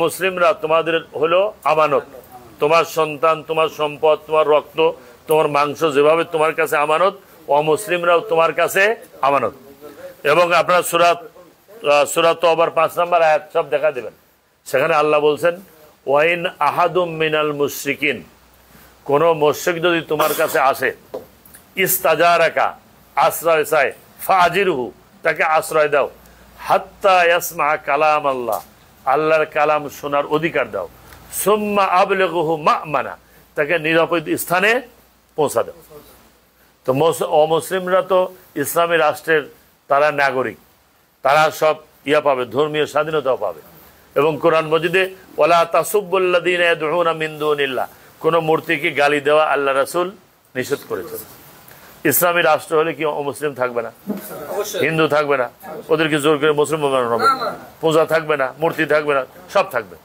মুসলিমরা তোমাদের হলো আমানত, তোমার সন্তান, তোমার সম্পদ, তোমার রক্ত, তোমার মাংস যেভাবে তোমার কাছে আমানত, অমুসলিমরাও তোমার কাছে আমানত। এবং আপনারা সূরা তওবার 5 নম্বর আয়াত সব দেখা দেবেন, সেখানে আল্লাহ বলছেন ওয়াইন আহাদুম মিনাল মুশরিকিন, কোন মুশরিক যদি তোমার কাছে আসে, ইস্তাজারাকা আশ্রয় চায়, ফাজিরহু তাকে আশ্রয় দাও, হাত্তা ইয়াসমা কালাম আল্লাহ, আল্লাহর কালাম শোনার অধিকার দাও, সুম্মা আবলিগহু মা'মানা, তাকে নিরাপদ স্থানে পৌঁছা দাও। তো অমুসলিমরা তো ইসলামী রাষ্ট্রের তারা নাগরিক, তারা সব পাবে, ধর্মীয় স্বাধীনতাও পাবে। এবং কোরআন মজিদে ওয়ালা তাসুব্বুল্লাযীনা ইয়াদউনা মিন দুনিল্লাহ, কোন মূর্তিকে গালি দেওয়া আল্লাহ রাসূল নিষেধ করেছেন। ইসলামী রাষ্ট্র হলে কি অমুসলিম থাকবে না? হিন্দু থাকবে না? ওদেরকে জোর করে মুসলিম বানানো হবে? পূজা থাকবে না, মূর্তি থাকবে না, সব থাকবে।